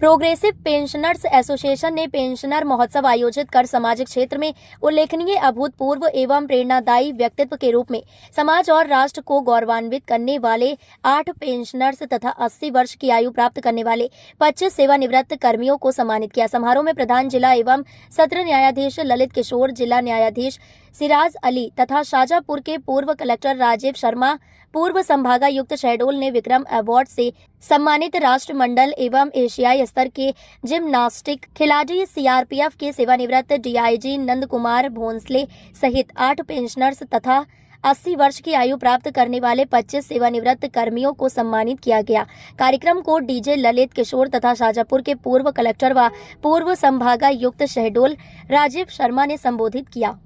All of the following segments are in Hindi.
प्रोग्रेसिव पेंशनर्स एसोसिएशन ने पेंशनर महोत्सव आयोजित कर सामाजिक क्षेत्र में उल्लेखनीय अभूतपूर्व एवं प्रेरणादायी व्यक्तित्व के रूप में समाज और राष्ट्र को गौरवान्वित करने वाले 8 पेंशनर्स तथा 80 वर्ष की आयु प्राप्त करने वाले 25 सेवानिवृत्त कर्मियों को सम्मानित किया। समारोह में प्रधान जिला एवं सत्र न्यायाधीश ललित किशोर, जिला न्यायाधीश सिराज अली तथा शाजापुर के पूर्व कलेक्टर राजीव शर्मा, पूर्व संभागायुक्त शहडोल ने विक्रम अवार्ड से सम्मानित राष्ट्रमंडल एवं एशियाई स्तर के जिम्नास्टिक खिलाड़ी सीआरपीएफ के सेवानिवृत्त डीआईजी नंद कुमार भोंसले सहित 8 पेंशनर्स तथा 80 वर्ष की आयु प्राप्त करने वाले 25 सेवानिवृत्त कर्मियों को सम्मानित किया गया। कार्यक्रम को डीजे ललित किशोर तथा शाजापुर के पूर्व कलेक्टर व पूर्व संभागायुक्त शहडोल राजीव शर्मा ने संबोधित किया।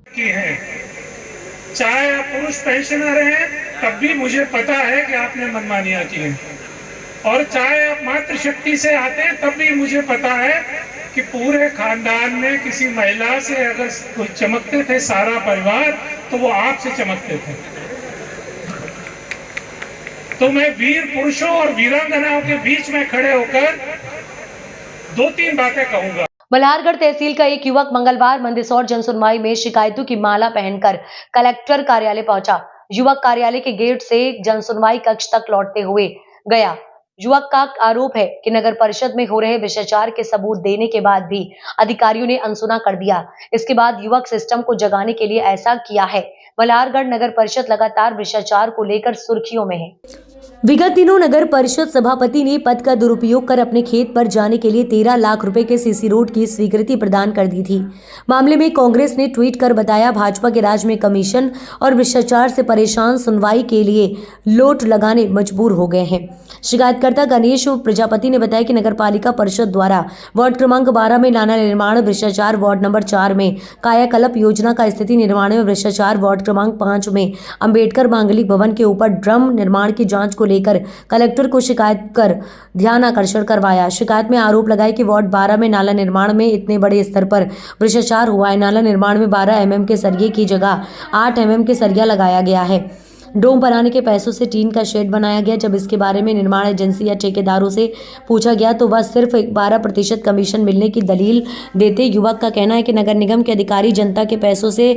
चाहे आप पुरुष पेंशनर हैं, तब भी मुझे पता है कि आपने मनमानियां की हैं, और चाहे आप मातृशक्ति से आते हैं, तब भी मुझे पता है कि पूरे खानदान में किसी महिला से अगर कोई चमकते थे सारा परिवार, तो वो आपसे चमकते थे। तो मैं वीर पुरुषों और वीरांगनाओं के बीच में खड़े होकर 2-3 बातें कहूंगा। मल्हारगढ़ तहसील का एक युवक मंगलवार मंदसौर जनसुनवाई में शिकायतों की माला पहनकर कलेक्टर कार्यालय पहुंचा। युवक कार्यालय के गेट से जनसुनवाई कक्ष तक लौटते हुए गया। युवक का आरोप है कि नगर परिषद में हो रहे भ्रष्टाचार के सबूत देने के बाद भी अधिकारियों ने अनसुना कर दिया। इसके बाद युवक सिस्टम को जगाने के लिए ऐसा किया है। मल्हारगढ़ नगर परिषद लगातार भ्रष्टाचार को लेकर सुर्खियों में है। विगत दिनों नगर परिषद सभापति ने पद का दुरुपयोग कर अपने खेत पर जाने के लिए 13 लाख रुपए के सीसी रोड की स्वीकृति प्रदान कर दी थी। मामले में कांग्रेस ने ट्वीट कर बताया, भाजपा के राज में कमीशन और भ्रष्टाचार से परेशान सुनवाई के लिए लोट लगाने मजबूर हो गए हैं। शिकायतकर्ता गणेश प्रजापति ने बताया कि नगर पालिका परिषद द्वारा वार्ड क्रमांक 12 में नाला निर्माण भ्रष्टाचार, वार्ड नंबर 4 में कायाकल्प योजना का स्थिति निर्माण में भ्रष्टाचार, वार्ड क्रमांक 5 में अंबेडकर मांगलिक भवन के ऊपर ड्रम निर्माण की जांच को लेकर कलेक्टर को शिकायत कर ध्यान आकर्षण करवाया। शिकायत में आरोप लगाया कि वार्ड 12 में नाला निर्माण में इतने बड़े स्तर पर भ्रष्टाचार हुआ है। नाला निर्माण में 12 mm के सरिये की जगह 8 mm के सरिया लगाया गया है। डोम बनाने के पैसों से टीन का शेड बनाया गया। जब इसके बारे में निर्माण एजेंसी या ठेकेदारों से पूछा गया तो वह सिर्फ 12% कमीशन मिलने की दलील देते। युवक का कहना है कि नगर निगम के अधिकारी जनता के पैसों से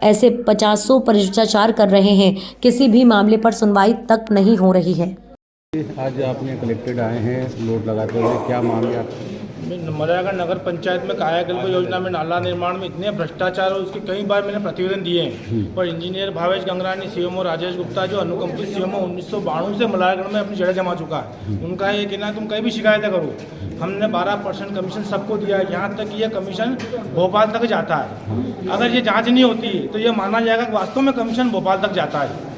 ऐसे 50 भ्रष्टाचार कर रहे हैं, किसी भी मामले पर सुनवाई तक नहीं हो रही है। आज आपने कलेक्टेड आए हैं लोड लगाते हुए, क्या मांगे आप? मल्हारगढ़ नगर पंचायत में कायाकल्प योजना में नाला निर्माण में इतने भ्रष्टाचार हो, उसके कई बार मैंने प्रतिवेदन दिए हैं, पर इंजीनियर भावेश गंगरानी, सीएमओ राजेश गुप्ता, जो अनुकंपित सीएमओ 1992 से मल्हारगढ़ में अपनी जड़ें जमा चुका है, उनका ये कहना है तुम कहीं भी शिकायतें करो, हमने 12% कमीशन सबको दिया है। यहाँ तक ये कमीशन भोपाल तक जाता है। अगर ये जाँच नहीं होती तो ये माना जाएगा कि वास्तव में कमीशन भोपाल तक जाता है।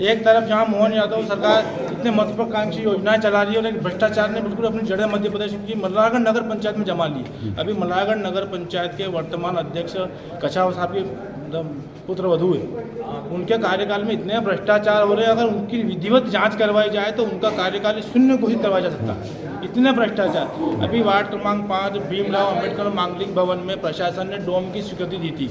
एक तरफ जहां मोहन यादव सरकार इतने महत्वाकांक्षी योजनाएं चला रही है, और भ्रष्टाचार ने बिल्कुल अपनी जड़ें मध्य प्रदेश की मल्हारगढ़ नगर पंचायत में जमा ली। अभी मल्हारगढ़ नगर पंचायत के वर्तमान अध्यक्ष कछाव साहब के पुत्र वधू है, उनके कार्यकाल में इतने भ्रष्टाचार हो रहे हैं, अगर उनकी विधिवत जांच करवाई जाए तो उनका कार्यकाल शून्य घोषित करवाया जा सकता है। इतने भ्रष्टाचार। अभी वार्ड क्रमांक 5 भीमराव अंबेडकर मांगलिक भवन में प्रशासन ने डोम की स्वीकृति दी थी,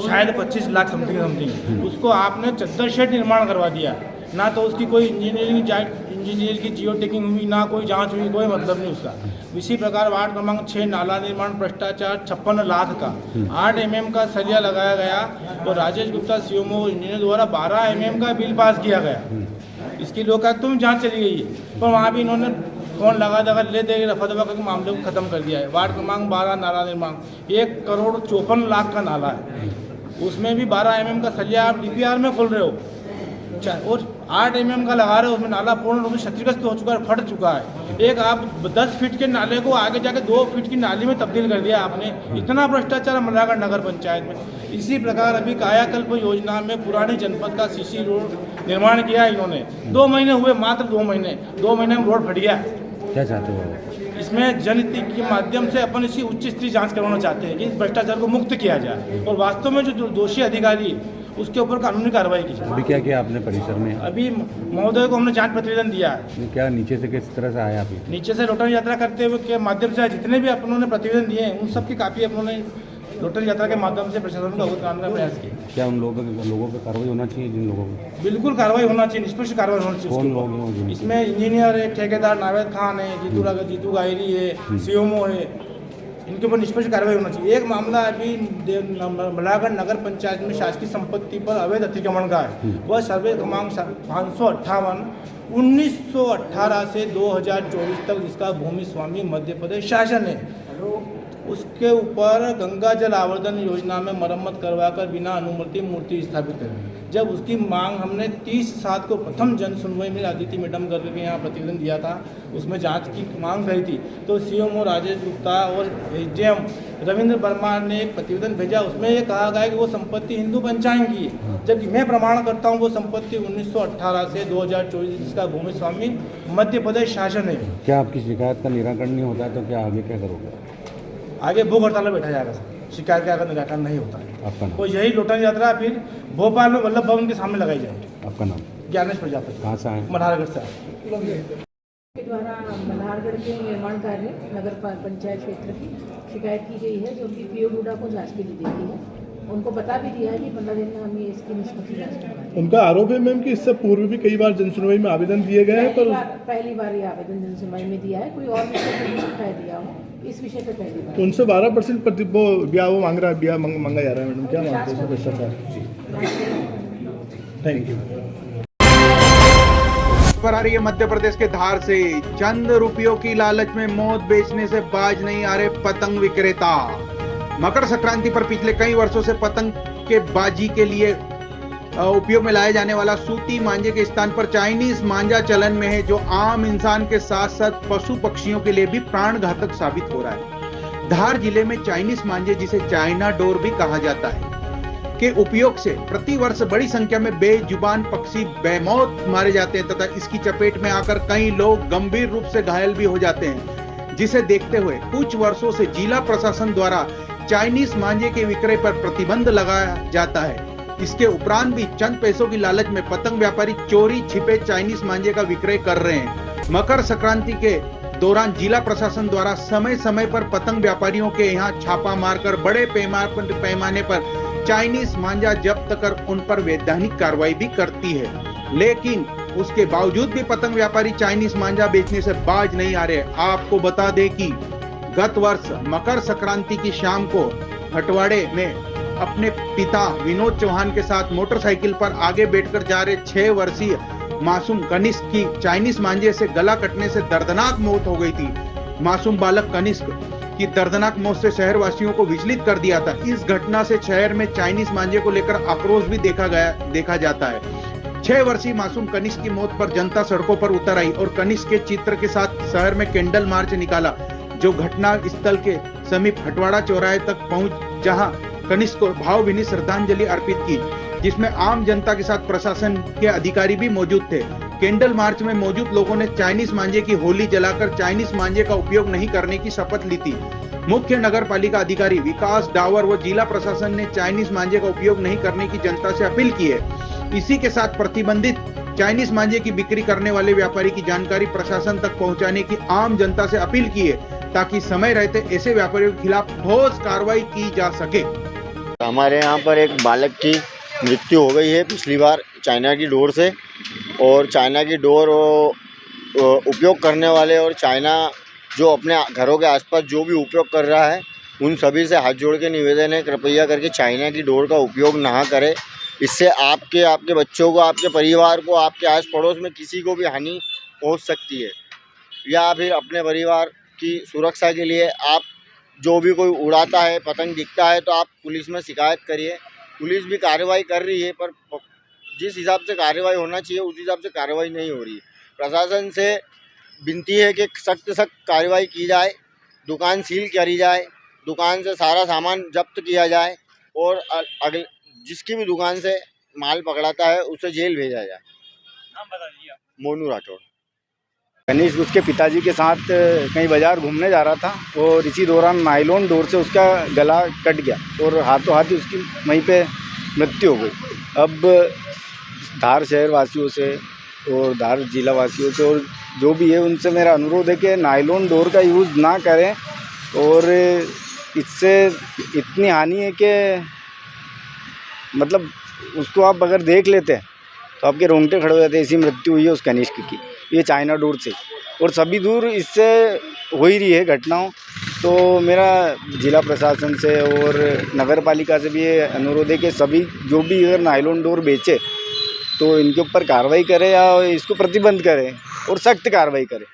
शायद 25 लाख समथिंग। उसको आपने चद्दर शेड निर्माण करवा दिया, ना तो उसकी कोई इंजीनियर की जियो टेकिंग हुई, ना कोई जांच हुई, कोई मतलब नहीं उसका। इसी प्रकार वार्ड क्रमांक 6 नाला निर्माण भ्रष्टाचार 56 लाख का, 8 mm का सरिया लगाया गया, और राजेश गुप्ता सीएमओ इंजीनियर द्वारा 12 mm का बिल पास किया गया। इसकी लोकायुक्त में जांच चली गई है, पर वहाँ भी इन्होंने फोन लगा दगा ले दे रफा दफा करके मामले को खत्म कर दिया है। वार्ड क्रमांक 12 नाला निर्माण 1 करोड़ 54 लाख का नाला है, उसमें भी 12 mm का सरिया आप डीपीआर में खोल रहे हो, और 8 mm का लगा रहे हो, उसमें नाला पूर्ण रूप से क्षतिग्रस्त हो चुका है, फट चुका है। एक आप 10 फीट के नाले को आगे जाके 2 फीट की नाली में तब्दील कर दिया आपने। इतना भ्रष्टाचार है मल्हारगढ़ नगर पंचायत में। इसी प्रकार अभी कायाकल्प योजना में पुरानी जनपद का सीसी रोड निर्माण किया है इन्होंने। 2 महीने हुए, मात्र 2 महीने में रोड फट गया। क्या चाहते हो? इसमें जनहित के माध्यम से अपन इसकी उच्च स्तरीय जांच करवाना चाहते हैं कि इस भ्रष्टाचार को मुक्त किया जाए, और वास्तव में जो दोषी अधिकारी उसके ऊपर कानूनी कार्रवाई की जाए। अभी क्या किया आपने परिसर में? अभी महोदय को हमने जांच प्रतिवेदन दिया है। क्या नीचे से किस तरह से आया? अभी नीचे से लोटन यात्रा करते हुए के माध्यम से जितने भी अपनों ने प्रतिवेदन दिए हैं, उन सब की कापी अपनों ने लोटस यात्रा के माध्यम से प्रशासन को अवगत कराने का प्रयास किया। क्या उन लोगों पे कार्रवाई होना चाहिए जिन लोगों को? बिल्कुल कार्रवाई होना चाहिए, निष्पक्ष कार्रवाई होनी चाहिए। कौन लोग हैं जिन- इसमें इंजीनियर है, ठेकेदार नावेद खान है, जीतू गायरी है, सीएमओ है, इनके ऊपर निष्पक्ष कार्रवाई होना चाहिए। एक मामला अभी मलागढ़ नगर पंचायत में शासकीय संपत्ति पर अवैध अतिक्रमण का है। वह सर्वे क्रमांक 558 1918 से 2024 तक जिसका भूमि स्वामी मध्य प्रदेश शासन है, उसके ऊपर गंगा जल आवर्धन योजना में मरम्मत करवाकर बिना अनुमति मूर्ति स्थापित करनी। जब उसकी मांग हमने 30/7 को प्रथम जन सुनवाई में आदित्य मैडम करके यहाँ प्रतिवेदन दिया था, उसमें जांच की मांग करी थी, तो सीएमओ राजेश गुप्ता और एसडीएम रविंद्र वर्मा ने एक प्रतिवेदन भेजा। उसमें ये कहा गया कि वो संपत्ति हिंदू पंचांग की है, जबकि मैं प्रमाण करता हूँ वो संपत्ति 1918 से 2024 जिसका भूमि स्वामी मध्य प्रदेश शासन है। क्या आपकी शिकायत का निराकरण नहीं होता है तो क्या आगे क्या करोगे? आगे भूख हड़ताल में बैठा जाएगा सर, शिकायत का अगर निराकरण नहीं होता है आपका नाम? तो यही लोटस यात्रा फिर भोपाल में वल्लभ भवन के सामने लगाई जाएगी। आपका नाम? ज्ञानेश प्रजापति, कहाँ से आए? मल्हारगढ़ से आए। के द्वारा मल्हारगढ़ के निर्माण कार्य नगर पंचायत क्षेत्र की शिकायत की गई है, जो कि पीओ डूडा को जांच के लिए दी गई है। उनको बता भी दिया है कि 15 दिन में हम ये इसकी निष्पक्ष जांच करवाएंगे। उनका आरोप है मैम कि इससे पूर्व भी कई बार जनसुनवाई में आवेदन दिए गए हैं, पर पहली बार ये आवेदन जनसुनवाई में दिया है। कोई और विषय पर नहीं शिकायत दिया हो, इस विषय पर पहली बार। उनसे 12% ब्याह मांग रहा है, ब्याह मांगा जा रहा है। मैडम क्या मानते हैं भ्रष्टाचार? Thank you. पर आ रही है मध्य प्रदेश के धार से, चंद रुपयों की लालच में मौत बेचने से बाज नहीं आ रहे पतंग विक्रेता। मकर संक्रांति पर पिछले कई वर्षों से पतंग के बाजी के लिए उपयोग में लाए जाने वाला सूती मांझे के स्थान पर चाइनीज मांझा चलन में है, जो आम इंसान के साथ साथ पशु पक्षियों के लिए भी प्राण घातक साबित हो रहा है। धार जिले में चाइनीज मांझे, जिसे चाइना डोर भी कहा जाता है, के उपयोग से प्रतिवर्ष बड़ी संख्या में बेजुबान पक्षी बेमौत मारे जाते हैं तथा इसकी चपेट में आकर कई लोग गंभीर रूप से घायल भी हो जाते हैं, जिसे देखते हुए कुछ वर्षों से जिला प्रशासन द्वारा चाइनीज मांझे के विक्रय पर प्रतिबंध लगाया जाता है। इसके उपरांत भी चंद पैसों की लालच में पतंग व्यापारी चोरी छिपे चाइनीज मांझे का विक्रय कर रहे हैं। मकर संक्रांति के दौरान जिला प्रशासन द्वारा समय समय पर पतंग व्यापारियों के यहाँ छापा मारकर बड़े पैमाने पर चाइनीज मांझा जब्त कर उन पर वैधानिक कार्रवाई भी करती है, लेकिन उसके बावजूद भी पतंग व्यापारी चाइनीज मांझा बेचने से बाज नहीं आ रहे। आपको बता दें कि गत वर्ष मकर संक्रांति की शाम को हटवाड़े में अपने पिता विनोद चौहान के साथ मोटरसाइकिल पर आगे बैठकर जा रहे 6 वर्षीय मासूम कनिष्क की चाइनीज मांझे से गला कटने से दर्दनाक मौत हो गई थी। मासूम बालक कनिष्क की दर्दनाक मौत से शहर वासियों को विचलित कर दिया था। इस घटना से शहर में चाइनीज मांझे को लेकर आक्रोश भी देखा जाता है। 6 वर्षीय मासूम कनिष्क की मौत पर जनता सड़कों पर उतर आई और कनिष्क के चित्र के साथ शहर में कैंडल मार्च निकाला, जो घटना स्थल के समीप हटवाड़ा चौराहे तक पहुंच, जहां कनिष्क को भावभीनी श्रद्धांजलि अर्पित की, जिसमें आम जनता के साथ प्रशासन के अधिकारी भी मौजूद थे। कैंडल मार्च में मौजूद लोगों ने चाइनीज मांझे की होली जलाकर चाइनीज मांझे का उपयोग नहीं करने की शपथ ली थी। मुख्य नगर पालिका अधिकारी विकास डावर व जिला प्रशासन ने चाइनीज मांझे का उपयोग नहीं करने की जनता से अपील की है। इसी के साथ प्रतिबंधित चाइनीज मांझे की बिक्री करने वाले व्यापारी की जानकारी प्रशासन तक पहुंचाने की आम जनता से अपील की है, ताकि समय रहते ऐसे व्यापारियों के खिलाफ ठोस कार्रवाई की जा सके। हमारे यहाँ पर एक बालक की मृत्यु हो गई है पिछली बार चाइना की डोर से, और चाइना की डोर उपयोग करने वाले और चाइना जो अपने घरों के आसपास जो भी उपयोग कर रहा है, उन सभी से हाथ जोड़ के निवेदन है, कृपया करके चाइना की डोर का उपयोग ना करें। इससे आपके बच्चों को, आपके परिवार को, आपके आस पड़ोस में किसी को भी हानि पहुंच सकती है। या फिर अपने परिवार की सुरक्षा के लिए आप जो भी कोई उड़ाता है, पतंग दिखता है, तो आप पुलिस में शिकायत करिए। पुलिस भी कार्रवाई कर रही है, पर जिस हिसाब से कार्रवाई होना चाहिए उस हिसाब से कार्रवाई नहीं हो रही है। प्रशासन से विनती है कि सख्त कार्रवाई की जाए, दुकान सील करी जाए, दुकान से सारा सामान जब्त किया जाए और अगले जिसकी भी दुकान से माल पकड़ाता है उसे जेल भेजा जाए। नाम बता दीजिए। मोनू राठौड़। कनिष्क उसके पिताजी के साथ कहीं बाजार घूमने जा रहा था और इसी दौरान नायलॉन डोर से उसका गला कट गया और हाथों हाथ ही उसकी वहीं पे मृत्यु हो गई। अब धार शहर वासियों से और धार जिला वासियों से और जो भी है उनसे मेरा अनुरोध है कि नायलॉन डोर का यूज़ ना करें और इससे इतनी हानि है कि मतलब उसको आप अगर देख लेते हैं तो आपके रोंगटे खड़े हो जाते हैं। ऐसी मृत्यु हुई है उस कनिष्क की, ये चाइना डोर से, और सभी दूर इससे हो ही रही है घटनाओं। तो मेरा जिला प्रशासन से और नगर पालिका से भी ये अनुरोध है कि सभी जो भी अगर नायलॉन डोर बेचे तो इनके ऊपर कार्रवाई करे या इसको प्रतिबंध करे और सख्त कार्रवाई करे।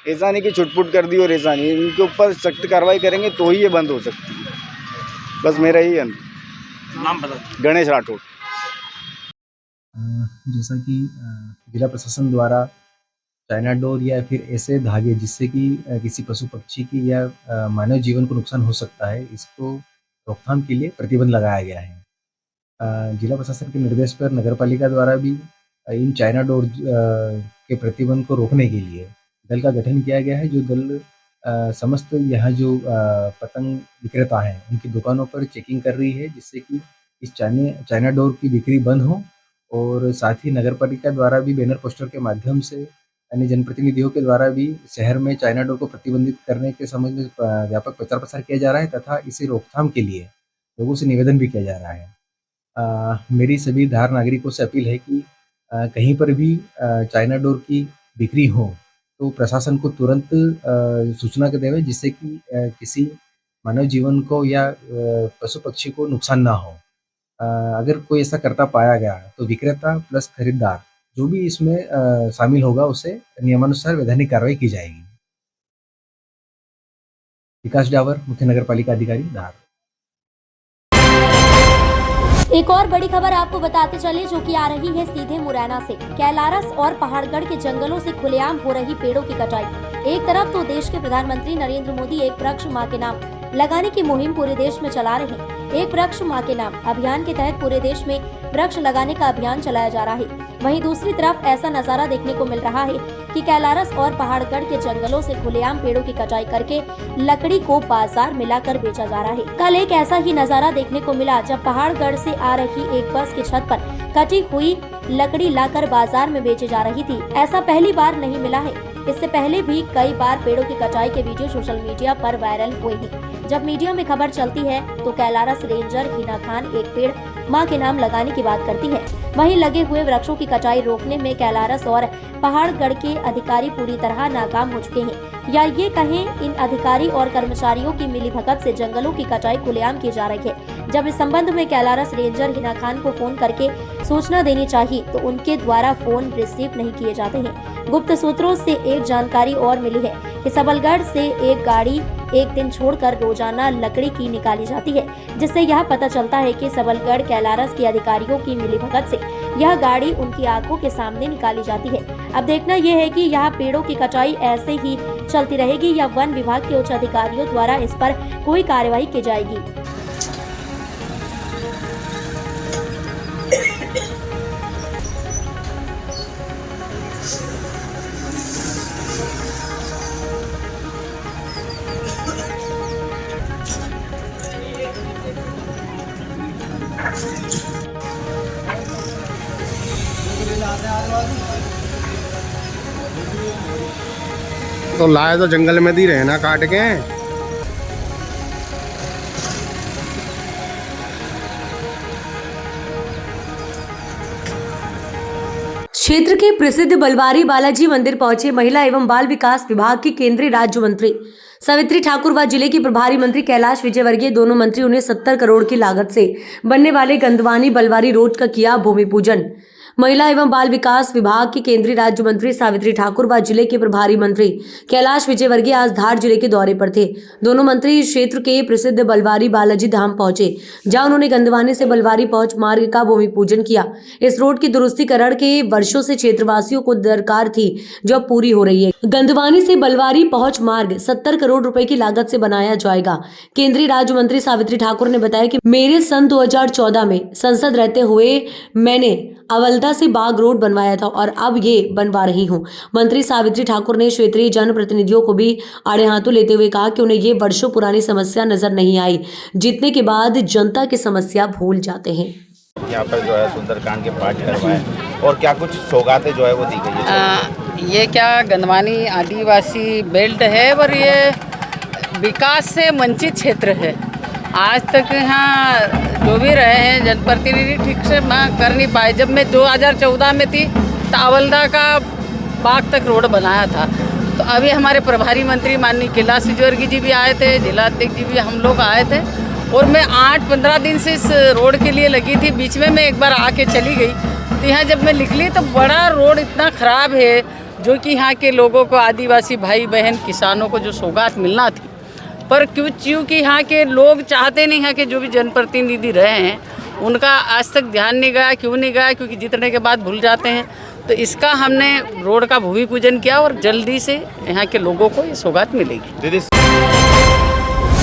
ऐसा नहीं कि छुटपुट कर दी और ऐसा नहीं, इनके ऊपर सख्त कार्रवाई करेंगे तो ही ये बंद हो सकती है। बस मेरा यही नाम बता। गणेश राठौड़। जैसा कि जिला प्रशासन द्वारा चाइना डोर या फिर ऐसे धागे जिससे कि किसी पशु पक्षी की या मानव जीवन को नुकसान हो सकता है, इसको रोकथाम के लिए प्रतिबंध लगाया गया है। जिला प्रशासन के निर्देश पर नगर पालिका द्वारा भी इन चाइना डोर के प्रतिबंध को रोकने के लिए दल का गठन किया गया है। जो दल समस्त यहाँ जो पतंग विक्रेता हैं उनकी दुकानों पर चेकिंग कर रही है, जिससे कि इस चाइना डोर की बिक्री बंद हो। और साथ ही नगर पालिका द्वारा भी बैनर पोस्टर के माध्यम से अन्य जनप्रतिनिधियों के द्वारा भी शहर में चाइना डोर को प्रतिबंधित करने के संबंध में व्यापक प्रचार प्रसार किया जा रहा है तथा इसे रोकथाम के लिए लोगों से निवेदन भी किया जा रहा है। मेरी सभी धार नागरिकों से अपील है कि कहीं पर भी चाइना डोर की बिक्री हो तो प्रशासन को तुरंत सूचना दें, जिससे कि किसी मानव जीवन को या पशु पक्षी को नुकसान ना हो। अगर कोई ऐसा करता पाया गया तो विक्रेता प्लस खरीदार जो भी इसमें शामिल होगा उसे नियमानुसार वैधानिक कार्रवाई की जाएगी। विकास डावर, मुख्य नगर पालिका अधिकारी, धार। एक और बड़ी खबर आपको बताते चले जो कि आ रही है सीधे मुरैना से। कैलारस और पहाड़गढ़ के जंगलों से खुलेआम हो रही पेड़ों की कटाई। एक तरफ तो देश के प्रधानमंत्री नरेंद्र मोदी एक वृक्ष माँ के नाम लगाने की मुहिम पूरे देश में चला रहे हैं। एक वृक्ष माँ के नाम अभियान के तहत पूरे देश में वृक्ष लगाने का अभियान चलाया जा रहा है। वहीं दूसरी तरफ ऐसा नजारा देखने को मिल रहा है कि कैलारस और पहाड़गढ़ के जंगलों से खुलेआम पेड़ों की कटाई करके लकड़ी को बाजार में लाकर बेचा जा रहा है। कल एक ऐसा ही नजारा देखने को मिला जब पहाड़गढ़ से आ रही एक बस की छत पर कटी हुई लकड़ी लाकर बाजार में बेची जा रही थी। ऐसा पहली बार नहीं मिला है। इससे पहले भी कई बार पेड़ों की कटाई के वीडियो सोशल मीडिया पर वायरल हुए हैं। जब मीडिया में खबर चलती है तो कैलारस रेंजर हिना खान एक पेड़ मां के नाम लगाने की बात करती है। वहीं लगे हुए वृक्षों की कटाई रोकने में कैलारस और पहाड़गढ़ के अधिकारी पूरी तरह नाकाम हो चुके हैं, या ये कहें इन अधिकारी और कर्मचारियों की मिलीभगत से जंगलों की कटाई खुलेआम की जा रही है। जब इस संबंध में कैलारस रेंजर हिना खान को फोन करके सूचना देनी चाहिए तो उनके द्वारा फोन रिसीव नहीं किए जाते हैं। गुप्त सूत्रों से एक जानकारी और मिली है कि सबलगढ़ से एक गाड़ी एक दिन छोड़कर रोजाना लकड़ी की निकाली जाती है, जिससे यह पता चलता है कि सबलगढ़ कैलारस के अधिकारियों की मिलीभगत से यह गाड़ी उनकी आंखों के सामने निकाली जाती है। अब देखना यह है कि यह पेड़ों की कटाई ऐसे ही चलती रहेगी या वन विभाग के उच्च अधिकारियों द्वारा इस पर कोई कार्रवाई की जाएगी। तो लाए तो जंगल में दी रहे ना काट के। क्षेत्र के प्रसिद्ध बलवारी बालाजी मंदिर पहुंचे महिला एवं बाल विकास विभाग की केंद्रीय राज्य मंत्री सावित्री ठाकुर व जिले की प्रभारी मंत्री कैलाश विजयवर्गीय। दोनों मंत्रियों ने 70 करोड़ की लागत से बनने वाले गंदवानी बलवारी रोड का किया भूमि पूजन। महिला एवं बाल विकास विभाग की केंद्रीय राज्य मंत्री सावित्री ठाकुर व जिले के प्रभारी मंत्री कैलाश विजयवर्गीय आज धार जिले के दौरे पर थे। दोनों मंत्री इस क्षेत्र के प्रसिद्ध बलवारी बालाजी धाम पहुंचे, जहां उन्होंने गंदवानी से बलवारी पहुंच मार्ग का भूमि पूजन किया। इस रोड की दुरुस्तीकरण के वर्षों से क्षेत्रवासियों को दरकार थी, जो अब पूरी हो रही है। गंदवानी से बलवारी पहुंच मार्ग 70 करोड़ रुपए की लागत से बनाया जाएगा। केंद्रीय राज्य मंत्री सावित्री ठाकुर ने बताया कि मेरे सन 2014 में संसद रहते हुए मैंने अवल्दा से बाग रोड बनवाया था और अब ये बनवा रही हूँ। मंत्री सावित्री ठाकुर ने क्षेत्रीय जनप्रतिनिधियों को भी आड़े हाथों लेते हुए कहा कि उन्हें ये वर्षों पुरानी समस्या नजर नहीं आई, जीतने के बाद जनता की समस्या भूल जाते हैं। यहाँ पर जो है सुंदरकांड के पाठ करवाए और क्या कुछ सौगातें जो है वो दी गई है। ये क्या गंदवानी आदिवासी बेल्ट है और ये विकास से वंचित क्षेत्र है। आज तक यहाँ जो भी रहे हैं जनप्रतिनिधि ठीक से कर नहीं पाए। जब मैं 2014 में थी तावलदा का बाग तक रोड बनाया था, तो अभी हमारे प्रभारी मंत्री माननीय कैलाश विजयवर्गीय जी भी आए थे, जिला अध्यक्ष जी भी, हम लोग आए थे और मैं 8-15 दिन से इस रोड के लिए लगी थी। बीच में मैं एक बार आके चली गई, तो यहाँ जब मैं निकली तो बड़ा रोड इतना ख़राब है जो कि यहाँ के लोगों को, आदिवासी भाई बहन किसानों को जो सौगात मिलना थी, पर क्योंकि यहाँ के लोग चाहते नहीं हैं कि जो भी जनप्रतिनिधि रहे हैं उनका आज तक ध्यान नहीं गया। क्यों नहीं गया? क्योंकि जीतने के बाद भूल जाते हैं। तो इसका हमने रोड का भूमि पूजन किया और जल्दी से यहाँ के लोगों को ये सौगात मिलेगी।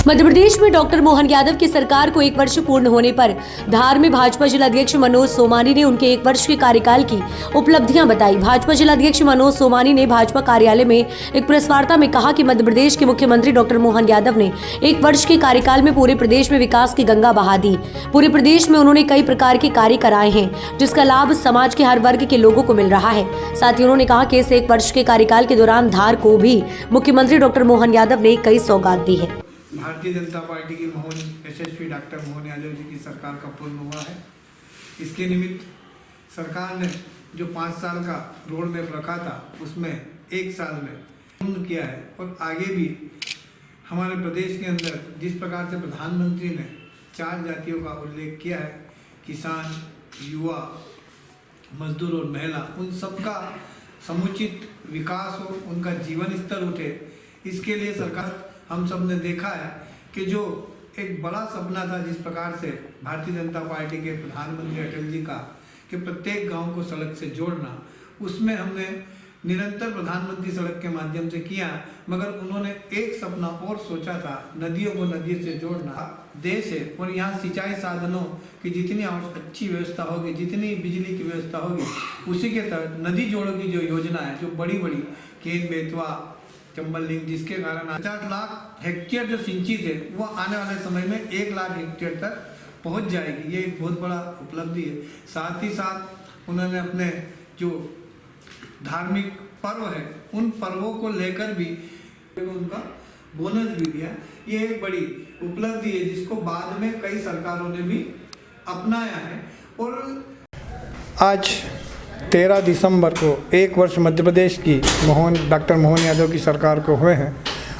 मध्य प्रदेश में डॉक्टर मोहन यादव की सरकार को 1 वर्ष पूर्ण होने पर धार में भाजपा जिलाध्यक्ष मनोज सोमानी ने उनके 1 वर्ष के कार्यकाल की उपलब्धियां बताई। भाजपा जिलाध्यक्ष मनोज सोमानी ने भाजपा कार्यालय में एक प्रेस वार्ता में कहा कि मध्य प्रदेश के मुख्यमंत्री डॉक्टर मोहन यादव ने 1 वर्ष के कार्यकाल में पूरे प्रदेश में विकास की गंगा बहा दी। पूरे प्रदेश में उन्होंने कई प्रकार के कार्य कराए हैं, जिसका लाभ समाज के हर वर्ग के लोगों को मिल रहा है। साथ ही उन्होंने कहा कि इस 1 वर्ष के कार्यकाल के दौरान धार को भी मुख्यमंत्री डॉक्टर मोहन यादव ने कई सौगात दी है। भारतीय जनता पार्टी की यशस्वी डॉक्टर मोहन यादव जी की सरकार का पूर्ण हुआ है। इसके निमित्त सरकार ने जो 5 साल का रोड मैप रखा था उसमें 1 साल में पूर्ण किया है और आगे भी हमारे प्रदेश के अंदर जिस प्रकार से प्रधानमंत्री ने 4 जातियों का उल्लेख किया है, किसान, युवा, मजदूर और महिला, उन सबका समुचित विकास हो, उनका जीवन स्तर उठे, इसके लिए सरकार, हम सब ने देखा है कि जो एक बड़ा सपना था जिस प्रकार से भारतीय जनता पार्टी के प्रधानमंत्री अटल जी का कि प्रत्येक गांव को सड़क से जोड़ना, उसमें हमने निरंतर प्रधानमंत्री सड़क के माध्यम से किया, मगर उन्होंने एक सपना और सोचा था, नदियों को नदी से जोड़ना। देश है और यहाँ सिंचाई साधनों की जितनी अच्छी व्यवस्था होगी, जितनी बिजली की व्यवस्था होगी, उसी के तहत नदी जोड़ों की जो योजना है, जो बड़ी बड़ी केन बेतवा चंबल लिंक, जिसके कारण 50 लाख हेक्टेयर जो सिंचित है वो आने वाले समय में 1 लाख हेक्टेयर तक पहुंच जाएगी। ये एक बहुत बड़ा उपलब्धि है। साथ ही साथ उन्होंने अपने जो धार्मिक पर्व है उन पर्वों को लेकर भी उनका बोनस भी दिया। ये एक बड़ी उपलब्धि है जिसको बाद में कई सरकारों ने भी अपनाया है। और आज 13 दिसंबर को 1 वर्ष मध्य प्रदेश की डॉक्टर मोहन यादव की सरकार को हुए हैं।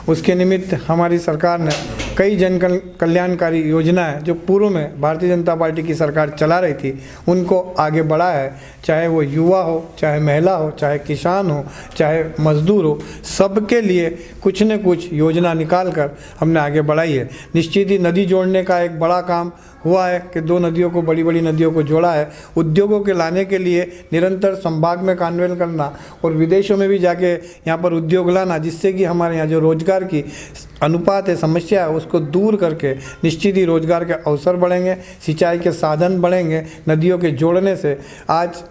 उसके निमित्त हमारी सरकार ने कई जन कल्याणकारी योजनाएं जो पूर्व में भारतीय जनता पार्टी की सरकार चला रही थी उनको आगे बढ़ाया है। चाहे वो युवा हो, चाहे महिला हो, चाहे किसान हो, चाहे मजदूर हो, सबके लिए कुछ न कुछ योजना निकाल कर हमने आगे बढ़ाई है। निश्चित ही नदी जोड़ने का एक बड़ा काम हुआ है कि 2 नदियों को, बड़ी बड़ी नदियों को जोड़ा है। उद्योगों के लाने के लिए निरंतर संभाग में कानवेल करना और विदेशों में भी जाके यहाँ पर उद्योग लाना, जिससे कि हमारे यहाँ जो रोजगार की अनुपात है, समस्या है, उसको दूर करके निश्चित ही रोजगार के अवसर बढ़ेंगे, सिंचाई के साधन बढ़ेंगे। नदियों के जोड़ने से आज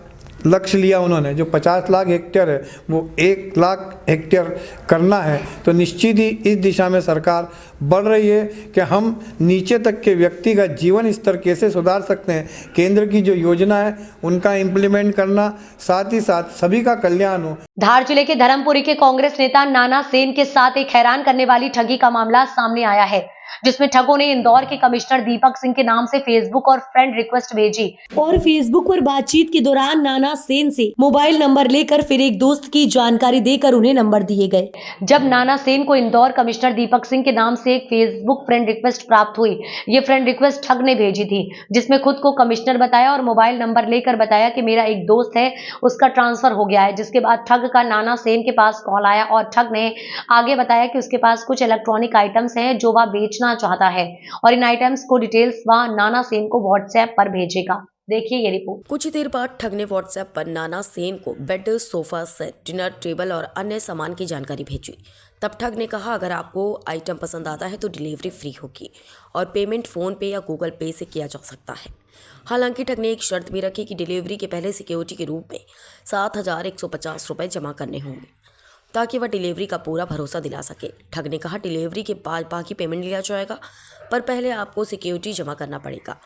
लक्ष्य लिया उन्होंने, जो 50 लाख हेक्टेयर है वो 1 लाख हेक्टेयर करना है। तो निश्चित ही इस दिशा में सरकार बढ़ रही है कि हम नीचे तक के व्यक्ति का जीवन स्तर कैसे सुधार सकते हैं। केंद्र की जो योजना है उनका इम्प्लीमेंट करना, साथ ही साथ सभी का कल्याण हो। धार जिले के धर्मपुरी के कांग्रेस नेता नाना सेन के साथ एक हैरान करने वाली ठगी का मामला सामने आया है, जिसमें ठगों ने इंदौर के कमिश्नर दीपक सिंह के नाम से फेसबुक और फ्रेंड रिक्वेस्ट भेजी और फेसबुक पर बातचीत के दौरान नाना सेन से मोबाइल नंबर लेकर फिर एक दोस्त की जानकारी देकर उन्हें नंबर दिए गए। जब नाना सेन को इंदौर कमिश्नर दीपक सिंह के नाम से एक फेसबुक फ्रेंड रिक्वेस्ट प्राप्त हुई, ये फ्रेंड रिक्वेस्ट ठग ने भेजी थी, जिसमें खुद को कमिश्नर बताया और मोबाइल नंबर लेकर बताया कि मेरा एक दोस्त है, उसका ट्रांसफर हो गया है। जिसके बाद ठग का नाना सेन के पास कॉल आया और ठग ने आगे बताया कि उसके पास कुछ इलेक्ट्रॉनिक आइटम्स हैं जो वह बेचना चाहता है और इन आइटम्स को डिटेल्स वह नाना सेन को व्हाट्सएप पर भेजेगा। देखिए ये रिपोर्ट। कुछ देर बाद ठग ने व्हाट्सएप पर नाना सेन को bed, sofa set, dinner table और अन्य सामान की जानकारी भेजी। तब ठग ने कहा अगर आपको आइटम पसंद आता है तो डिलीवरी फ्री होगी और पेमेंट फोन पे या गूगल पे से किया जा सकता है। हालांकि ठग ने एक शर्त भी रखी कि डिलीवरी के पहले सिक्योरिटी के रूप में 7,150 रुपये जमा करने होंगे ताकि वह डिलीवरी का पूरा भरोसा दिला सके। ठग ने कहा डिलीवरी के बाद बाकी पेमेंट लिया जाएगा, पर पहले आपको सिक्योरिटी जमा करना पड़ेगा।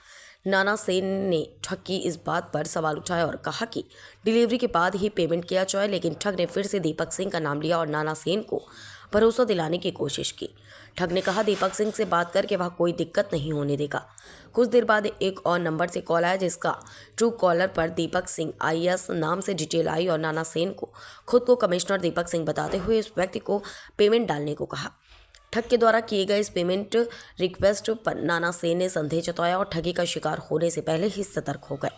नाना सेन ने ठग की इस बात पर सवाल उठाया और कहा कि डिलीवरी के बाद ही पेमेंट किया जाए, लेकिन ठग ने फिर से दीपक सिंह का नाम लिया और नाना सेन को भरोसा दिलाने की कोशिश की। ठग ने कहा दीपक सिंह से बात करके वह कोई दिक्कत नहीं होने देगा। कुछ देर बाद एक और नंबर से कॉल आया जिसका ट्रू कॉलर पर दीपक सिंह IAS नाम से डिटेल आई और नाना सेन को खुद को कमिश्नर दीपक सिंह बताते हुए इस व्यक्ति को पेमेंट डालने को कहा। ठग के द्वारा किए गए इस पेमेंट रिक्वेस्ट पर नाना सेन ने संदेह जताया और ठगी का शिकार होने से पहले ही सतर्क हो गए।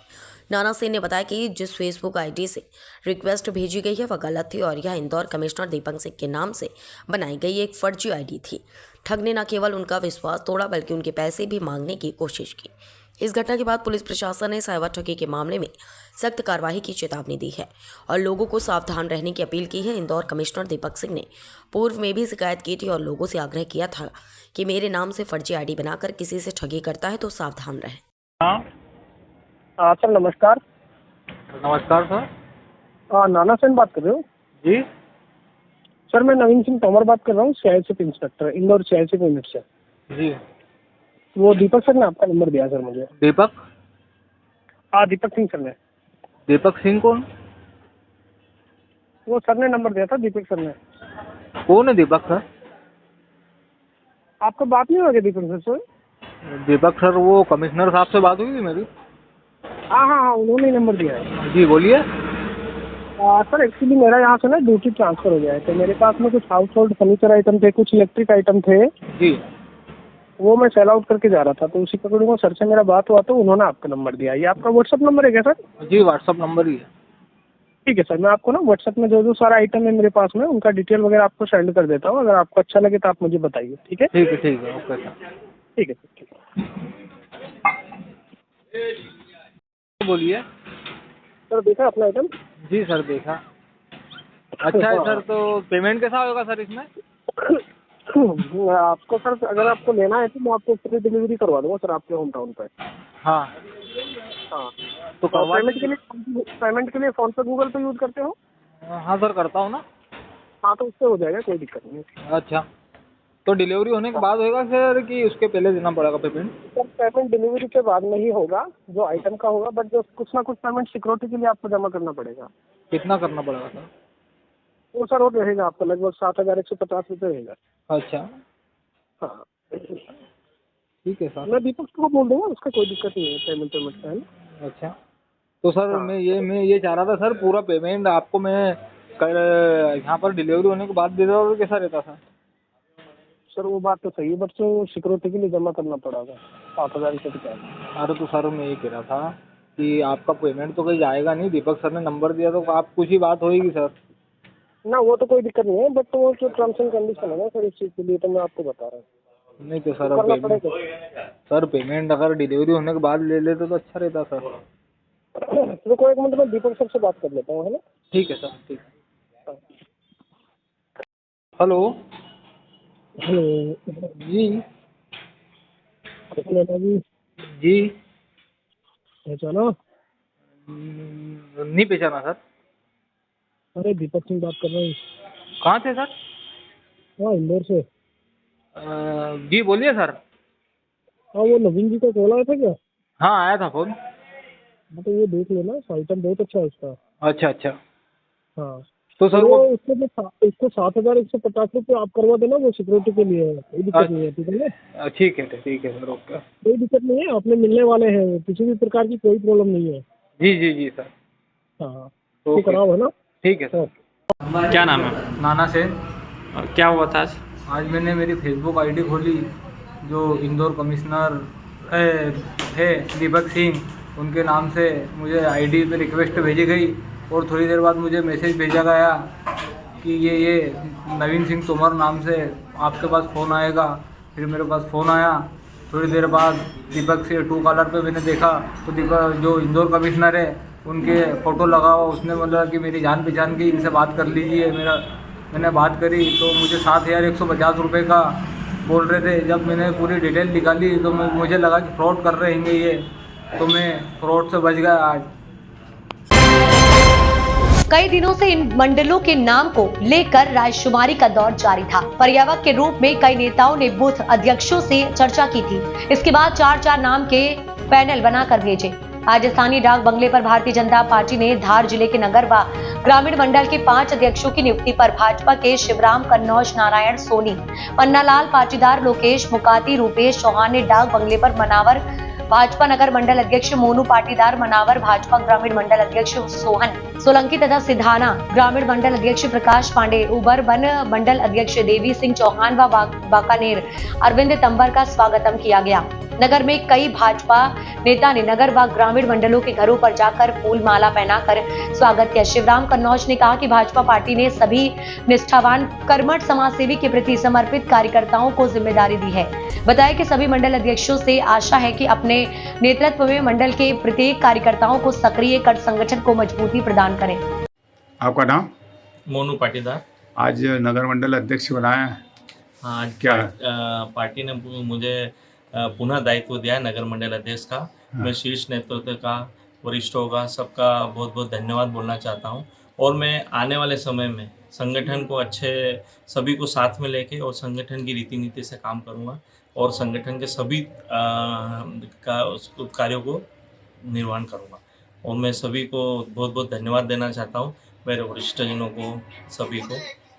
नाना सेन ने बताया कि जिस फेसबुक ID से रिक्वेस्ट भेजी गई है वह गलत थी और यह इंदौर कमिश्नर दीपक सिंह के नाम से बनाई गई एक फर्जी ID थी। ठग ने न केवल उनका विश्वास तोड़ा बल्कि उनके पैसे भी मांगने की कोशिश की। इस घटना के बाद पुलिस प्रशासन ने साइबर ठगी के मामले में सख्त कार्रवाई की चेतावनी दी है और लोगों को सावधान रहने की अपील की है। इंदौर कमिश्नर दीपक सिंह ने पूर्व में भी शिकायत की थी और लोगों से आग्रह किया था कि मेरे नाम से फर्जी ID बनाकर किसी से ठगी करता है तो सावधान रहें। हाँ सर नमस्कार। नमस्कार सर। हाँ नाना सेन बात कर रहे हो? जी सर मैं नवीन सिंह तोमर बात कर रहा हूँ, CICP inspector Indore CICP unit से। जी वो दीपक सर ने आपका नंबर दिया सर मुझे। दीपक? हाँ दीपक सिंह सर ने। दीपक सिंह कौन? वो सर ने नंबर दिया था, दीपक सर ने। कौन है दीपक सर? आपका बात नहीं होगी दीपक सर से? दीपक सर वो कमिश्नर साहब से बात हुई थी मेरी। हाँ हाँ हाँ उन्होंने नंबर दिया है। जी बोलिए। सर एक्चुअली मेरा यहाँ से ना ड्यूटी ट्रांसफर हो गया है तो मेरे पास में कुछ हाउस होल्ड फर्नीचर आइटम थे, कुछ इलेक्ट्रिक आइटम थे जी, वो मैं सेल आउट करके जा रहा था तो उसी पकड़ूंगा सर से मेरा बात हुआ तो उन्होंने आपका नंबर दिया। ये आपका व्हाट्सअप नंबर है क्या सर? जी व्हाट्सअप नंबर ही है। ठीक है सर, मैं आपको ना व्हाट्सएप में जो सारा आइटम है मेरे पास में उनका डिटेल वगैरह आपको सेंड कर देता हूँ। अगर आपको अच्छा लगे तो आप मुझे बताइए। ठीक है ठीक है ओके सर। ठीक है सर। बोलिए सर देखा अपना आइटम? जी सर देखा। अच्छा है सर, तो पेमेंट कैसा होगा सर इसमें? आपको सर अगर आपको लेना है तो मैं आपको फ्री डिलीवरी करवा दूंगा सर आपके होम टाउन पे। हाँ हाँ तो पेमेंट के लिए फोन पे गूगल पे यूज करते हो? हाँ सर करता हूँ ना। हाँ तो उससे हो जाएगा, कोई दिक्कत नहीं है। अच्छा तो डिलीवरी होने के बाद होगा सर कि उसके पहले देना पड़ेगा पेमेंट? सर पेमेंट डिलीवरी के बाद में ही होगा जो आइटम का होगा, बट जो कुछ ना कुछ पेमेंट सिक्योरिटी के लिए आपको जमा करना पड़ेगा। कितना करना पड़ेगा सर? वो सर वो रहेगा आपका लगभग 7,150 रुपये रहेगा। अच्छा हाँ ठीक है सर। मैं दीपक को बोल दूंगा, उसका कोई दिक्कत नहीं है पेमेंट का है ना। अच्छा तो सर मैं ये चाह रहा था सर पूरा पेमेंट आपको मैं यहाँ पर डिलीवरी होने के बाद दे दूँ और कैसा रहता सर? सर वो बात तो सही है बट तो सिक्योरिटी के लिए जमा करना पड़ेगा 7,050। अरे तो सर मैं ये कह रहा था कि आपका पेमेंट तो कहीं जाएगा नहीं, दीपक सर ने नंबर दिया तो आप कुछ ही बात होगी सर। ना वो तो कोई दिक्कत नहीं है बट तो वो जो टर्म्स एंड कंडीशन है ना सर इस चीज़ के लिए तो मैं आपको बता रहा हूँ। नहीं तो सर पेमेंट अगर डिलीवरी होने के बाद ले लेते तो अच्छा रहता सर। रुको एक मिनट में दीपक सर से बात कर लेता हूँ, है ना? ठीक है सर ठीक है। हेलो हेलो जी जी जी पहचाना? नहीं पहचाना सर। अरे दीपक सिंह बात कर रहा हूँ। कहाँ थे सर? हाँ इंदौर से। जी बोलिए सर। हाँ वो नवीन जी का कॉल आया था क्या? हाँ आया था फोन। तो ये देख लेना, आइटम बहुत अच्छा है उसका। अच्छा अच्छा हाँ तो सर वो इसको 7,150 रुपये आप करवा देना, वो सिक्योरिटी के लिए है, कोई दिक्कत नहीं है। ठीक है ना? ठीक है सर ओके। कोई दिक्कत नहीं है, आपने मिलने वाले हैं, किसी भी प्रकार की कोई प्रॉब्लम नहीं है। जी सर। हाँ तो कराओ, है ना? ठीक है सर। क्या नाम है? नाना सेन। क्या हुआ था आज? आज मैंने मेरी फेसबुक ID खोली, जो इंदौर कमिश्नर है दीपक सिंह, उनके नाम से मुझे ID पे रिक्वेस्ट भेजी गई और थोड़ी देर बाद मुझे मैसेज भेजा गया कि ये नवीन सिंह तोमर नाम से आपके पास फ़ोन आएगा। फिर मेरे पास फ़ोन आया, थोड़ी देर बाद दीपक से ट्रू कॉलर पे मैंने देखा तो दीपक जो इंदौर कमिश्नर है उनके फ़ोटो लगा हुआ, उसने बोला कि मेरी जान पहचान की, इनसे बात कर लीजिए। मैंने बात करी तो मुझे 7,150 रुपये का बोल रहे थे। जब मैंने पूरी डिटेल निकाली तो मुझे लगा कि फ्रॉड कर रहे हैं ये, तो मैं फ्रॉड से बच गया आज। कई दिनों से इन मंडलों के नाम को लेकर रायशुमारी का दौर जारी था। पर्यवेक्षक के रूप में कई नेताओं ने बूथ अध्यक्षों से चर्चा की थी। इसके बाद 4 नाम के पैनल बनाकर भेजे। आज स्थानीय डाक बंगले पर भारतीय जनता पार्टी ने धार जिले के नगर व ग्रामीण मंडल के 5 अध्यक्षों की नियुक्ति पर भाजपा के शिवराम कन्नौज, नारायण सोनी, पन्नालाल पाटीदार, लोकेश मुकाती, रूपेश चौहान ने डाक बंगले पर मनावर भाजपा नगर मंडल अध्यक्ष मोनू पाटीदार, मनावर भाजपा ग्रामीण मंडल अध्यक्ष सोहन सोलंकी तथा सिधाना ग्रामीण मंडल अध्यक्ष प्रकाश पांडे, उबर वन मंडल अध्यक्ष देवी सिंह चौहान व बाकानेर अरविंद तंबर का स्वागतम किया गया। नगर में कई भाजपा नेता ने नगर व ग्रामीण मंडलों के घरों पर जाकर फूल माला पहनाकर स्वागत किया। शिवराम कन्नौज ने कहा कि भाजपा पार्टी ने सभी निष्ठावान कर्मठ समाजसेवी के प्रति समर्पित कार्यकर्ताओं को जिम्मेदारी दी है। बताया कि सभी मंडल अध्यक्षों से आशा है कि अपने नेतृत्व में मंडल के प्रत्येक कार्यकर्ताओं को सक्रिय कर संगठन को मजबूती प्रदान करें। आपका नाम? मोनू पाटीदार। आज नगर मंडल अध्यक्ष बनाया है। हाँ, आज क्या पार्टी ने मुझे पुनः दायित्व दिया है नगर मंडल अध्यक्ष का। मैं शीर्ष नेतृत्व का, वरिष्ठों का, सबका बहुत बहुत धन्यवाद बोलना चाहता हूँ। और मैं आने वाले समय में संगठन को सभी को साथ में लेके और संगठन की रीति नीति से काम करूँगा और संगठन के सभी कार्यों को निर्वहन करूँगा। और मैं सभी को बहुत बहुत धन्यवाद देना चाहता हूँ, मेरे वरिष्ठजनों को, सभी को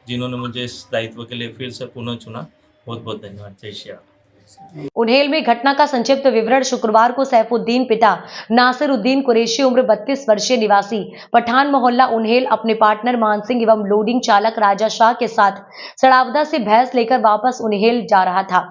जिन्होंने मुझे इस दायित्व के लिए फिर से पुनः चुना। बहुत बहुत धन्यवाद। जय श्री राम। उन्हेल में घटना का संक्षिप्त विवरण। शुक्रवार को सैफुद्दीन पिता नासिरुद्दीन कुरैशी उम्र 32 वर्षीय निवासी पठान मोहल्ला उन्हेल अपने पार्टनर मानसिंह एवं लोडिंग चालक राजा शाह के साथ सड़ावदा से भैंस लेकर वापस उन्हेल जा रहा था,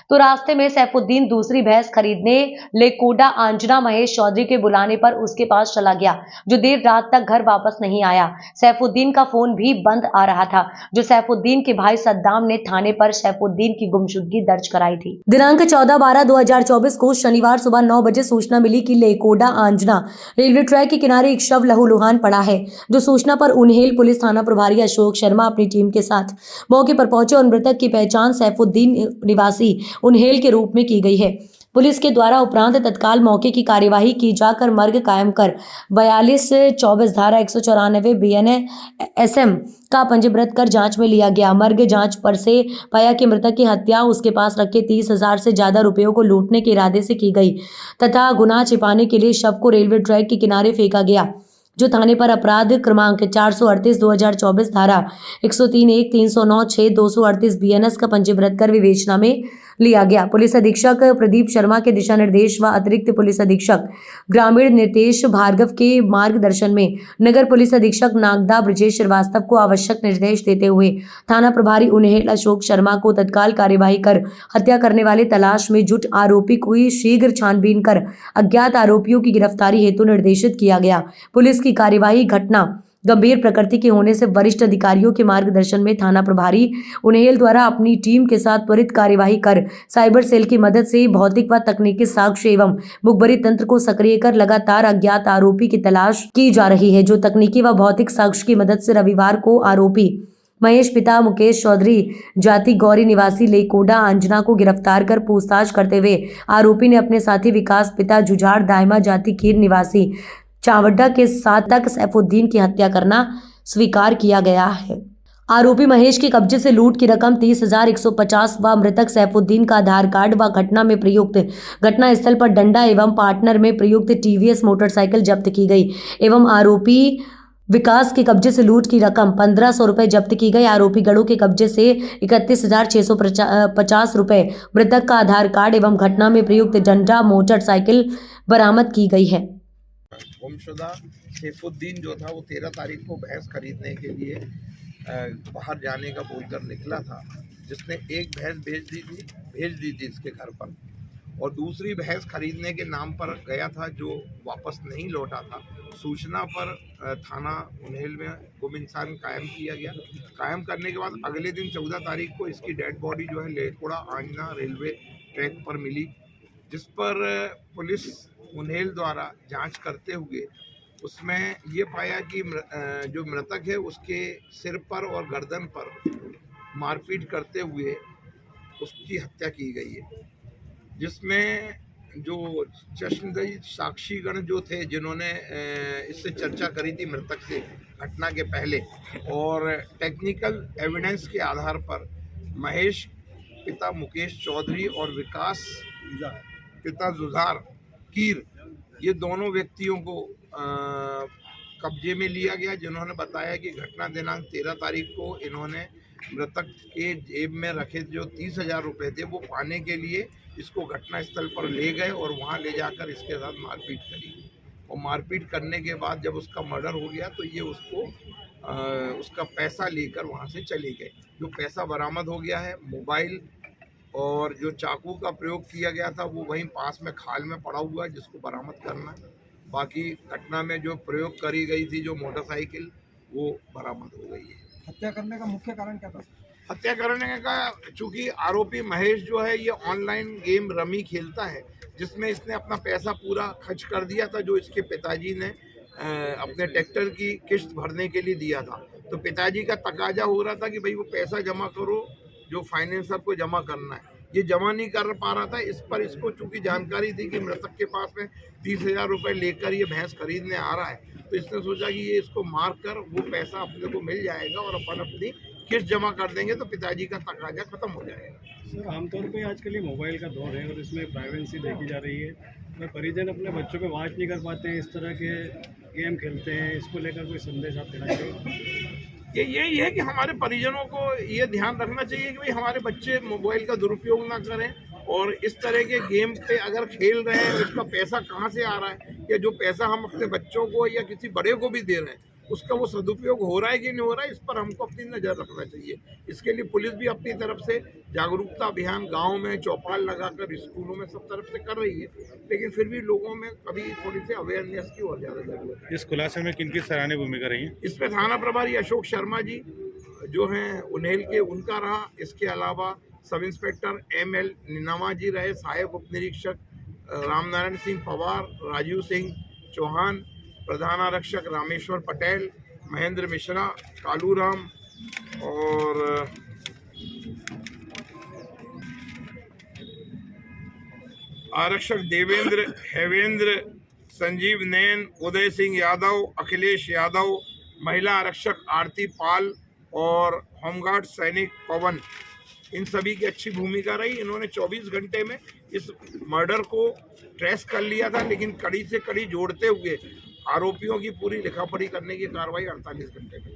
तो रास्ते में सैफुद्दीन दूसरी भैंस खरीदने लेकोडा आंजना महेश चौधरी के बुलाने पर उसके पास चला गया, जो देर रात तक घर वापस नहीं आया। सैफुद्दीन का फोन भी बंद आ रहा था, जो सैफुद्दीन के भाई सद्दाम ने थाने पर सैफुद्दीन की गुमशुदगी दर्ज कराई थी। दिनांक 14/12/2024 को शनिवार सुबह 9 बजे सूचना मिली कि लेकोडा आंजना रेलवे ट्रैक के किनारे एक शव लहूलुहान पड़ा है। जो सूचना पर उन्हेल पुलिस थाना प्रभारी अशोक शर्मा अपनी टीम के साथ मौके पर पहुंचे और मृतक की पहचान सैफुद्दीन निवासी उन्हेल के रूप में की गई है। पुलिस के द्वारा उपरांत तत्काल मौके की कार्यवाही की जाकर मर्ग कायम कर 42-24 धारा 194 BNSM का पंजीबृत कर जांच में लिया गया। मर्ग जांच पर से पाया कि मृतक की हत्या उसके पास रखे 30,000 से ज्यादा रुपयों को लूटने के इरादे से की गई तथा गुनाह छिपाने के लिए शव को रेलवे ट्रैक के किनारे फेंका गया, जो थाने पर अपराध क्रमांक 438/2024 धारा 103(1), 309(6), 238 BNS का पंजीबृत कर विवेचना में लिया गया। पुलिस अधीक्षक प्रदीप शर्मा के दिशा निर्देश व अतिरिक्त पुलिस अधीक्षक ग्रामीण नितेश भार्गव के मार्गदर्शन में नगर पुलिस अधीक्षक नागदा ब्रजेश श्रीवास्तव को आवश्यक निर्देश देते हुए थाना प्रभारी उन्हेल अशोक शर्मा को तत्काल कार्यवाही कर हत्या करने वाले तलाश में जुट आरोपी को शीघ्र छानबीन कर अज्ञात आरोपियों की गिरफ्तारी हेतु निर्देशित किया गया। पुलिस की कार्यवाही घटना गंभीर प्रकृति के होने से वरिष्ठ अधिकारियों के मार्गदर्शन में थाना प्रभारी उन्हेल द्वारा अपनी टीम के साथ त्वरित कार्यवाही कर साइबर सेल की मदद से भौतिक व तकनीकी साक्ष्य एवं मुखबरी तंत्र को सक्रिय कर लगातार अज्ञात आरोपी की तलाश की जा रही है, जो तकनीकी व भौतिक साक्ष्य की मदद से रविवार को आरोपी महेश पिता मुकेश चौधरी जाति गौरी निवासी लेकोडा अंजना को गिरफ्तार कर पूछताछ करते हुए आरोपी ने अपने साथी विकास पिता जुझाड़ दायमा जाति खीर निवासी चावड्डा के साथ तक सैफुद्दीन की हत्या करना स्वीकार किया गया है। आरोपी महेश के कब्जे से लूट की रकम 30,150 व मृतक सैफुद्दीन का आधार कार्ड व घटना में प्रयुक्त घटना स्थल पर डंडा एवं पार्टनर में प्रयुक्त TVS मोटरसाइकिल जब्त की गई एवं आरोपी विकास के कब्जे से लूट की रकम 1,500 रुपए जब्त की गई। आरोपी गढ़ों के कब्जे से 31,650 रुपए, मृतक का आधार कार्ड एवं घटना में प्रयुक्त डंडा मोटरसाइकिल बरामद की गई है। गुमशुदा सैफुद्दीन जो था वो 13 तारीख को भैंस खरीदने के लिए बाहर जाने का बोलकर निकला था, जिसने एक भैंस भेज दी थी इसके घर पर और दूसरी भैंस खरीदने के नाम पर गया था, जो वापस नहीं लौटा था। सूचना पर थाना उन्हेल में गुम इंसान कायम किया गया। कायम करने के बाद अगले दिन 14 तारीख को इसकी डेड बॉडी जो है लेकोड़ा आंजना रेलवे ट्रैक पर मिली, जिस पर पुलिस उन्हेल द्वारा जांच करते हुए उसमें ये पाया कि जो मृतक है उसके सिर पर और गर्दन पर मारपीट करते हुए उसकी हत्या की गई है, जिसमें जो चश्मदीद साक्षीगण जो थे जिन्होंने इससे चर्चा करी थी मृतक से घटना के पहले, और टेक्निकल एविडेंस के आधार पर महेश पिता मुकेश चौधरी और विकास पिता जुझार फकीर, ये दोनों व्यक्तियों को कब्जे में लिया गया, जिन्होंने बताया कि घटना दिनांक 13 तारीख को इन्होंने मृतक के जेब में रखे जो 30,000 रुपये थे वो पाने के लिए इसको घटना स्थल पर ले गए और वहाँ ले जाकर इसके साथ मारपीट करी। और मारपीट करने के बाद जब उसका मर्डर हो गया तो ये उसको उसका पैसा लेकर वहाँ से चले गए। जो पैसा बरामद हो गया है, मोबाइल और जो चाकू का प्रयोग किया गया था वो वहीं पास में खाल में पड़ा हुआ है, जिसको बरामद करना है। बाकी घटना में जो प्रयोग करी गई थी जो मोटरसाइकिल, वो बरामद हो गई है। हत्या करने का मुख्य कारण क्या था? हत्या करने का, चूंकि आरोपी महेश जो है ये ऑनलाइन गेम रमी खेलता है, जिसमें इसने अपना पैसा पूरा खर्च कर दिया था जो इसके पिताजी ने अपने ट्रैक्टर की किश्त भरने के लिए दिया था। तो पिताजी का तकाजा हो रहा था कि भाई वो पैसा जमा करो जो फाइनेंसर को जमा करना है, ये जमा नहीं कर पा रहा था। इस पर इसको चूंकि जानकारी थी कि मृतक के पास में 30,000 रुपये लेकर ये भैंस खरीदने आ रहा है, तो इसने सोचा कि ये इसको मार कर वो पैसा अपने को मिल जाएगा और अपन अपनी किस्त जमा कर देंगे तो पिताजी का तकाजा खत्म हो जाएगा। सर, आमतौर पे आजकल ये मोबाइल का दौर है और इसमें प्राइवेसी देखी जा रही है, मैं परिजन अपने बच्चों को वॉच नहीं कर पाते हैं, इस तरह के गेम खेलते हैं, इसको लेकर कोई संदेश आप देना चाहिए? यही है कि हमारे परिजनों को ये ध्यान रखना चाहिए कि भाई हमारे बच्चे मोबाइल का दुरुपयोग ना करें, और इस तरह के गेम पे अगर खेल रहे हैं उसका पैसा कहाँ से आ रहा है, या जो पैसा हम अपने बच्चों को या किसी बड़े को भी दे रहे हैं उसका वो सदुपयोग हो रहा है कि नहीं हो रहा है, इस पर हमको अपनी नज़र रखना चाहिए। इसके लिए पुलिस भी अपनी तरफ से जागरूकता अभियान गाँव में चौपाल लगाकर स्कूलों में सब तरफ से कर रही है, लेकिन फिर भी लोगों में कभी थोड़ी सी अवेयरनेस की और ज़्यादा जरूरत है। इस खुलासे में किनकी सराहनीय भूमिका रही है? इसमें थाना प्रभारी अशोक शर्मा जी जो हैं उन्हेल के, उनका रहा। इसके अलावा सब इंस्पेक्टर ML निनामा जी रहे, सहायक उप निरीक्षक रामनारायण सिंह पवार, राजीव सिंह चौहान, प्रधान आरक्षक रामेश्वर पटेल, महेंद्र मिश्रा, कालूराम और आरक्षक देवेंद्र, हेवेंद्र, संजीव नैन, उदय सिंह यादव, अखिलेश यादव, महिला आरक्षक आरती पाल और होमगार्ड सैनिक पवन, इन सभी की अच्छी भूमिका रही। इन्होंने 24 घंटे में इस मर्डर को ट्रेस कर लिया था, लेकिन कड़ी से कड़ी जोड़ते हुए आरोपियों की पूरी लिखापढ़ी करने की कार्रवाई 48 घंटे में।